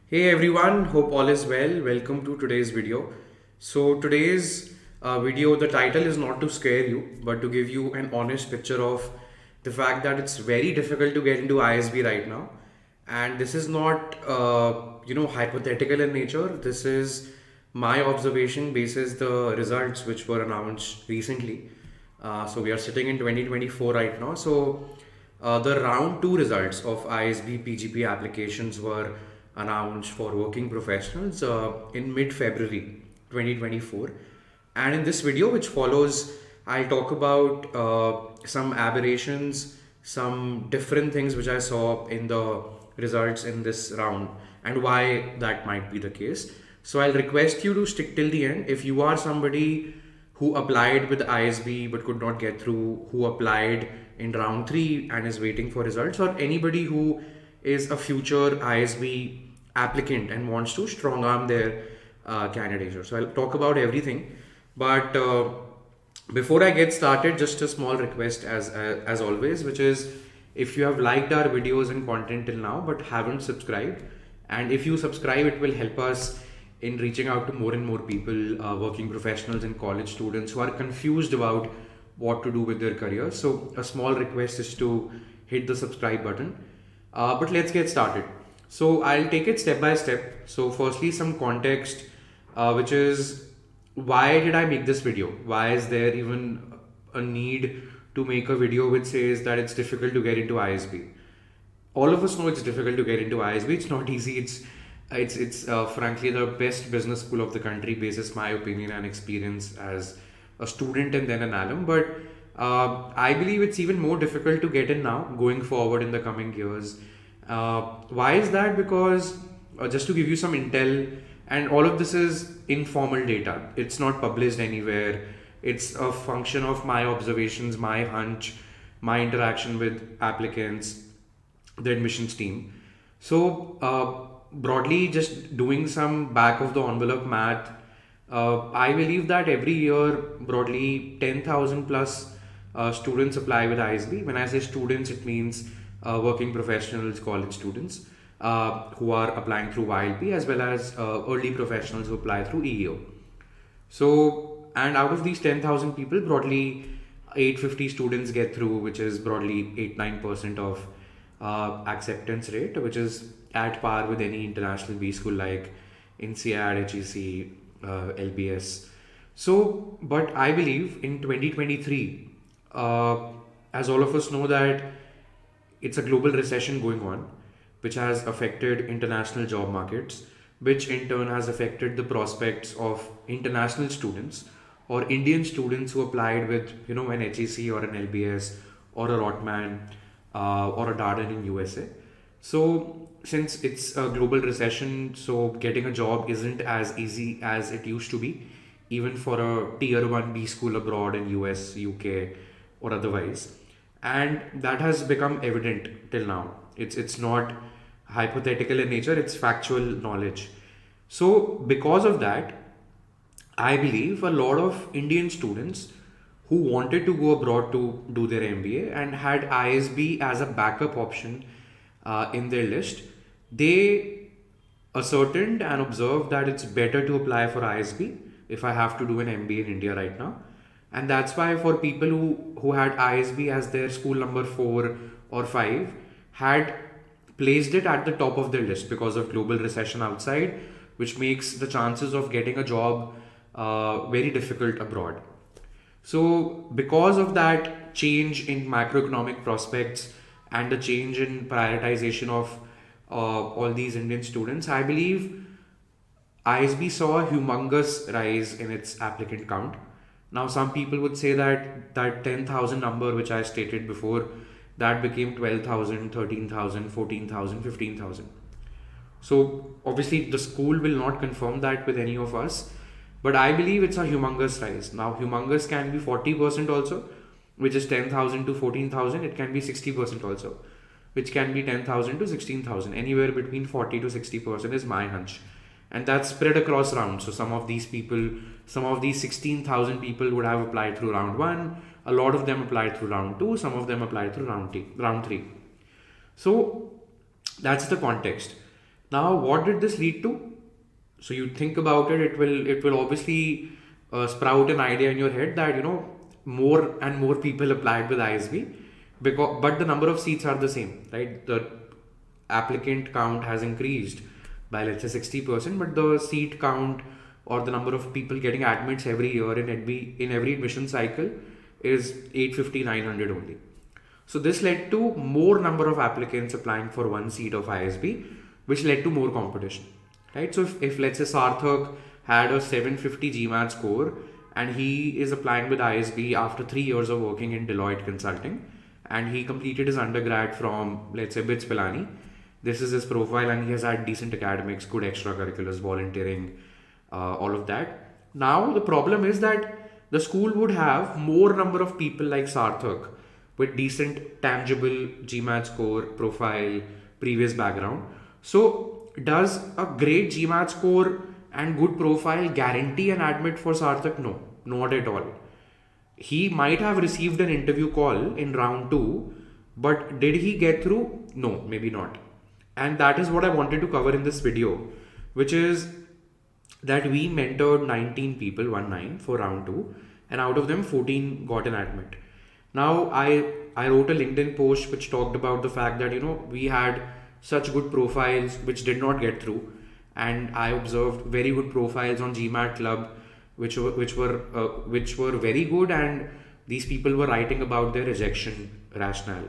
Hey everyone, hope all is well. Welcome to today's video. So, today's video, the title is not to scare you, but to give you an honest picture of the fact that it's very difficult to get into ISB right now. And this is not, hypothetical in nature. This is my observation basis the results which were announced recently. So, we are sitting in 2024 right now. So, the round two results of ISB PGP applications were announced for working professionals in mid February 2024. And in this video, which follows, I'll talk about some aberrations, some different things which I saw in the results in this round, and why that might be the case. So I'll request you to stick till the end. If you are somebody who applied with ISB but could not get through, who applied in round three and is waiting for results, or anybody who is a future ISB applicant and wants to strong arm their candidature. So I'll talk about everything. But before I get started, just a small request as always, which is if you have liked our videos and content till now but haven't subscribed, and if you subscribe, it will help us in reaching out to more and more people, working professionals and college students who are confused about what to do with their careers. So a small request is to hit the subscribe button. But let's get started. So I'll take it step by step. So firstly, some context, which is why did I make this video? Why is there even a need to make a video which says that it's difficult to get into ISB? All of us know it's difficult to get into ISB. It's not easy. It's frankly the best business school of the country, basis my opinion and experience as a student and then an alum. But I believe it's even more difficult to get in now, going forward in the coming years. Why is that? Because just to give you some intel, and all of this is informal data. It's not published anywhere. It's a function of my observations, my hunch, my interaction with applicants, the admissions team. So, broadly, just doing some back of the envelope math, I believe that every year, broadly, 10,000 plus students apply with ISB. When I say students, it means working professionals, college students who are applying through YLP, as well as early professionals who apply through EEO. So, and out of these 10,000 people, broadly 850 students get through, which is broadly 8-9% of acceptance rate, which is at par with any international B school like INSEAD, HEC, LBS. So, but I believe in 2023, as all of us know that it's a global recession going on, which has affected international job markets, which in turn has affected the prospects of international students or Indian students who applied with, an HEC or an LBS or a Rotman or a Darden in USA. So since it's a global recession, so getting a job isn't as easy as it used to be, even for a tier 1 B school abroad in US, UK, or otherwise. And that has become evident till now. It's not hypothetical in nature, it's factual knowledge. So because of that, I believe a lot of Indian students who wanted to go abroad to do their MBA and had ISB as a backup option in their list, they ascertained and observed that it's better to apply for ISB if I have to do an MBA in India right now. And that's why for people who had ISB as their school number 4 or 5, had placed it at the top of their list because of global recession outside, which makes the chances of getting a job very difficult abroad. So because of that change in macroeconomic prospects and the change in prioritization of all these Indian students, I believe ISB saw a humongous rise in its applicant count. Now, some people would say that 10,000 number, which I stated before, that became 12,000, 13,000, 14,000, 15,000. So, obviously, the school will not confirm that with any of us, but I believe it's a humongous rise. Now, humongous can be 40% also, which is 10,000 to 14,000. It can be 60% also, which can be 10,000 to 16,000. Anywhere between 40 to 60% is my hunch. And that's spread across rounds. So some of these people, some of these 16,000 people would have applied through round 1. A lot of them applied through round 2. Some of them applied through round 3. So that's the context. Now, what did this lead to? So you think about it, it will obviously sprout an idea in your head that more and more people applied with ISB, because but the number of seats are the same, right? The applicant count has increased by, let's say, 60%, but the seat count or the number of people getting admits every year in every admission cycle is 850, 900 only. So this led to more number of applicants applying for one seat of ISB, which led to more competition, right? So if let's say Sarthak had a 750 GMAT score and he is applying with ISB after 3 years of working in Deloitte Consulting, and he completed his undergrad from, let's say, BITS Pilani. This is his profile, and he has had decent academics, good extracurriculars, volunteering, all of that. Now the problem is that the school would have more number of people like Sarthak with decent tangible GMAT score, profile, previous background. So does a great GMAT score and good profile guarantee an admit for Sarthak? No, not at all. He might have received an interview call in round 2, but did he get through? No, maybe not. And that is what I wanted to cover in this video, which is that we mentored 19 people, 19, for round 2, and out of them 14 got an admit. Now I wrote a LinkedIn post which talked about the fact that we had such good profiles which did not get through, and I observed very good profiles on GMAT Club which were very good, and these people were writing about their rejection rationale.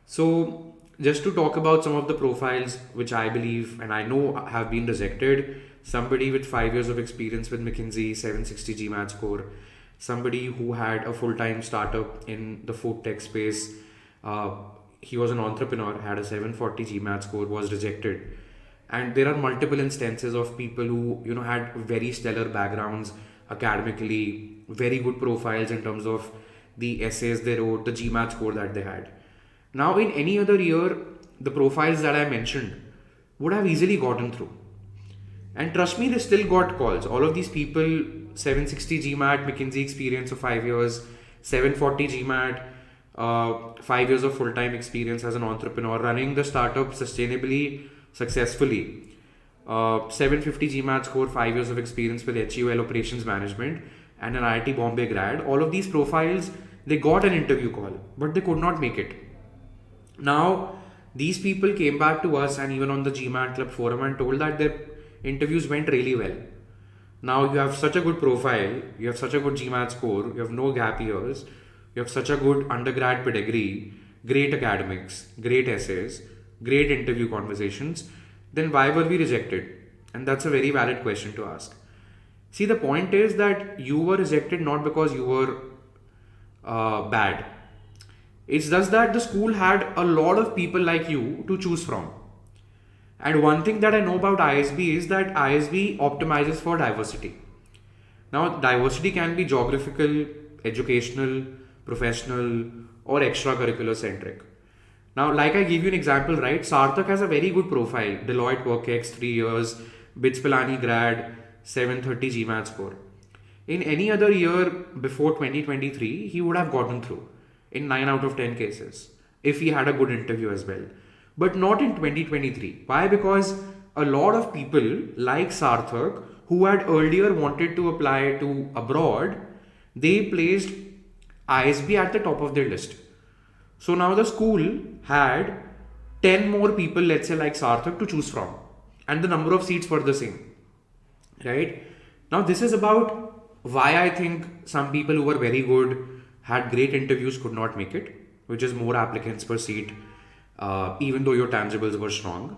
So just to talk about some of the profiles which I believe and I know have been rejected: somebody with 5 years of experience with McKinsey, 760 GMAT score; somebody who had a full-time startup in the food tech space. He was an entrepreneur, had a 740 GMAT score, was rejected. And there are multiple instances of people who had very stellar backgrounds academically, very good profiles in terms of the essays they wrote, the GMAT score that they had. Now, in any other year, the profiles that I mentioned would have easily gotten through. And trust me, they still got calls. All of these people, 760 GMAT, McKinsey experience of 5 years, 740 GMAT, 5 years of full-time experience as an entrepreneur, running the startup sustainably, successfully. 750 GMAT score, 5 years of experience with HUL operations management, and an IIT Bombay grad. All of these profiles, they got an interview call, but they could not make it. Now, these people came back to us and even on the GMAT Club forum and told that their interviews went really well. Now you have such a good profile, you have such a good GMAT score, you have no gap years, you have such a good undergrad pedigree, great academics, great essays, great interview conversations, then why were we rejected? And that's a very valid question to ask. See, the point is that you were rejected not because you were bad. It's just that the school had a lot of people like you to choose from. And one thing that I know about ISB is that ISB optimizes for diversity. Now, diversity can be geographical, educational, professional, or extracurricular centric. Now, like I gave you an example, right? Sarthak has a very good profile. Deloitte WorkX, 3 years, BITS Pilani grad, 730 GMAT score. In any other year before 2023, he would have gotten through in 9 out of 10 cases if he had a good interview as well. But not in 2023. Why? Because a lot of people like Sarthak who had earlier wanted to apply to abroad, they placed ISB at the top of their list. So now the school had 10 more people, let's say like Sarthak, to choose from, and the number of seats were the same, right? Now this is about why I think some people who were very good, had great interviews, could not make it, which is more applicants per seat, even though your tangibles were strong.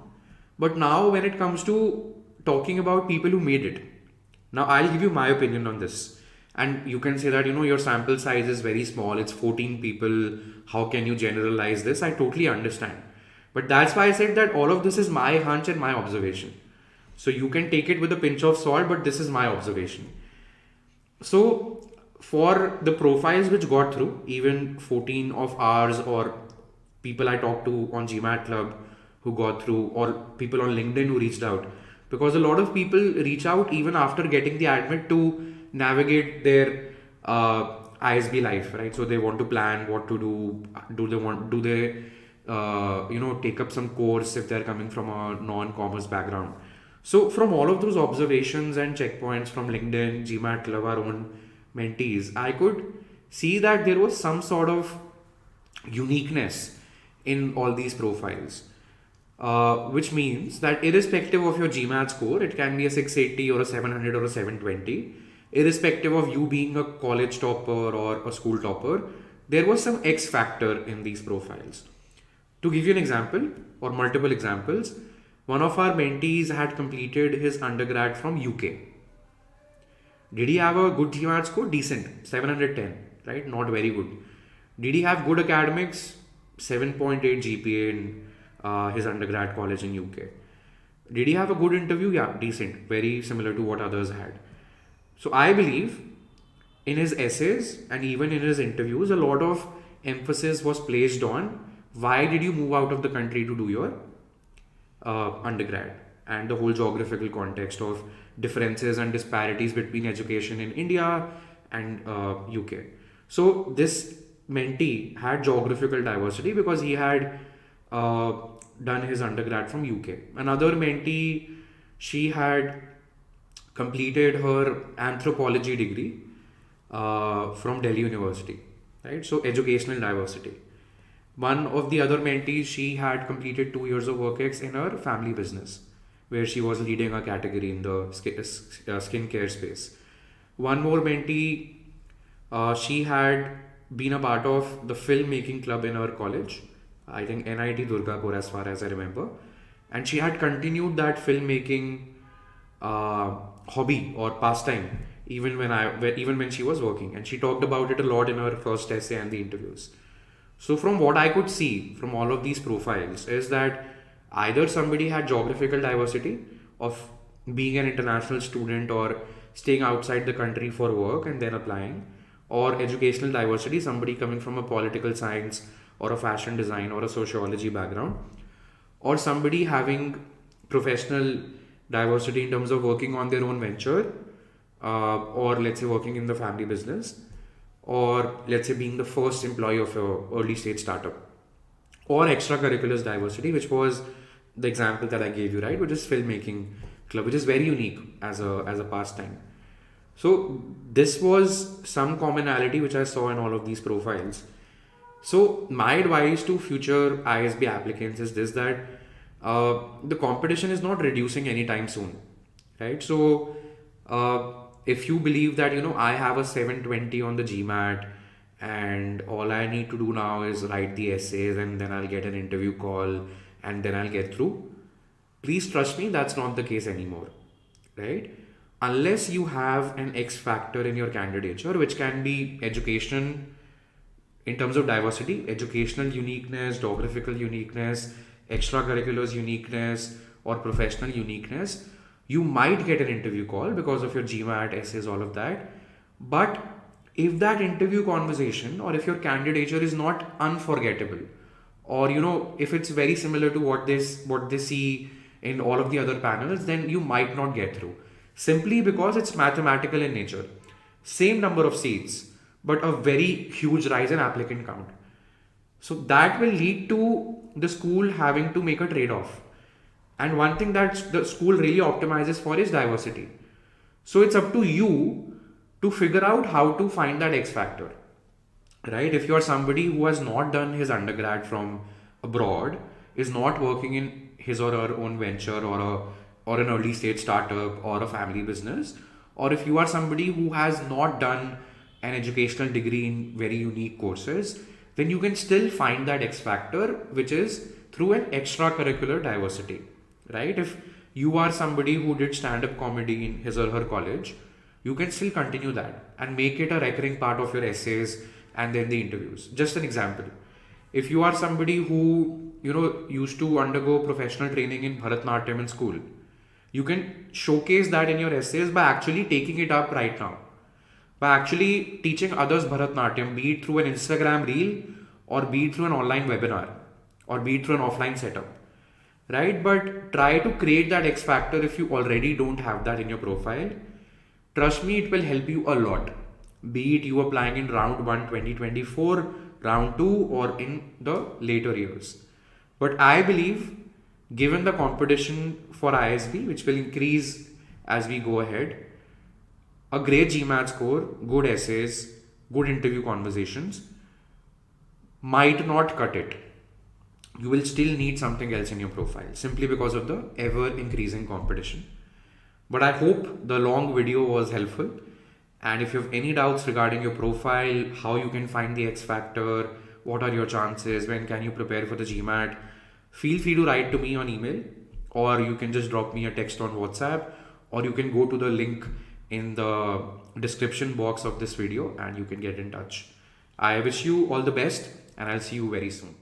But now when it comes to talking about people who made it, now I'll give you my opinion on this. And you can say that, your sample size is very small. It's 14 people. How can you generalize this? I totally understand. But that's why I said that all of this is my hunch and my observation. So you can take it with a pinch of salt, but this is my observation. So for the profiles which got through, even 14 of ours or people I talked to on GMAT Club who got through, or people on LinkedIn who reached out, because a lot of people reach out even after getting the admit to navigate their ISB life, right? So they want to plan what to do. Do they take up some course if they're coming from a non-commerce background. So from all of those observations and checkpoints from LinkedIn, GMAT Club, our own mentees, I could see that there was some sort of uniqueness in all these profiles. Which means that irrespective of your GMAT score, it can be a 680 or a 700 or a 720, irrespective of you being a college topper or a school topper, there was some X factor in these profiles. To give you an example or multiple examples, one of our mentees had completed his undergrad from UK. Did he have a good GMAT score? Decent, 710, right? Not very good. Did he have good academics? 7.8 GPA in his undergrad college in UK. Did he have a good interview? Yeah, decent, very similar to what others had. So I believe in his essays and even in his interviews, a lot of emphasis was placed on why did you move out of the country to do your undergrad, and the whole geographical context of differences and disparities between education in India and UK. So this mentee had geographical diversity because he had done his undergrad from UK. Another mentee, she had completed her anthropology degree from Delhi University, right? So educational diversity. One of the other mentees, she had completed 2 years of work ex in her family business, where she was leading a category in the skincare space. One more mentee, she had been a part of the filmmaking club in her college, I think NIT Durgapur as far as I remember, and she had continued that filmmaking hobby or pastime even when she was working, and she talked about it a lot in her first essay and the interviews. So from what I could see from all of these profiles is that either somebody had geographical diversity of being an international student or staying outside the country for work and then applying, or educational diversity, somebody coming from a political science or a fashion design or a sociology background, or somebody having professional diversity in terms of working on their own venture, or let's say working in the family business, or let's say being the first employee of a early stage startup, or extracurriculars diversity, which was the example that I gave you, right, which is filmmaking club, which is very unique as a pastime. So this was some commonality which I saw in all of these profiles. So my advice to future ISB applicants is this, that the competition is not reducing anytime soon, right? So if you believe that, I have a 720 on the GMAT and all I need to do now is write the essays and then I'll get an interview call and then I'll get through, please trust me, that's not the case anymore, right? Unless you have an X factor in your candidature, which can be education in terms of diversity, educational uniqueness, geographical uniqueness, extracurriculars uniqueness, or professional uniqueness, you might get an interview call because of your GMAT, essays, all of that. But if that interview conversation or if your candidature is not unforgettable, or if it's very similar to what they see in all of the other panels, then you might not get through. Simply because it's mathematical in nature. Same number of seats, but a very huge rise in applicant count. So that will lead to the school having to make a trade-off. And one thing that the school really optimizes for is diversity. So it's up to you to figure out how to find that X factor, right? If you are somebody who has not done his undergrad from abroad, is not working in his or her own venture or an early stage startup or a family business, or if you are somebody who has not done an educational degree in very unique courses, then you can still find that X factor, which is through an extracurricular diversity, right? If you are somebody who did stand-up comedy in his or her college, you can still continue that and make it a recurring part of your essays and then the interviews. Just an example. If you are somebody who, used to undergo professional training in Bharatanatyam in school, you can showcase that in your essays by actually taking it up right now. By actually teaching others Bharatanatyam, be it through an Instagram reel or be it through an online webinar or be it through an offline setup, right? But try to create that X factor if you already don't have that in your profile. Trust me, it will help you a lot. Be it you applying in round 1 2024, round 2, or in the later years. But I believe, given the competition for ISB, which will increase as we go ahead, a great GMAT score, good essays, good interview conversations might not cut it. You will still need something else in your profile simply because of the ever increasing competition. But I hope the long video was helpful. And if you have any doubts regarding your profile, how you can find the X factor, what are your chances, when can you prepare for the GMAT, feel free to write to me on email, or you can just drop me a text on WhatsApp, or you can go to the link in the description box of this video and you can get in touch. I wish you all the best and I'll see you very soon.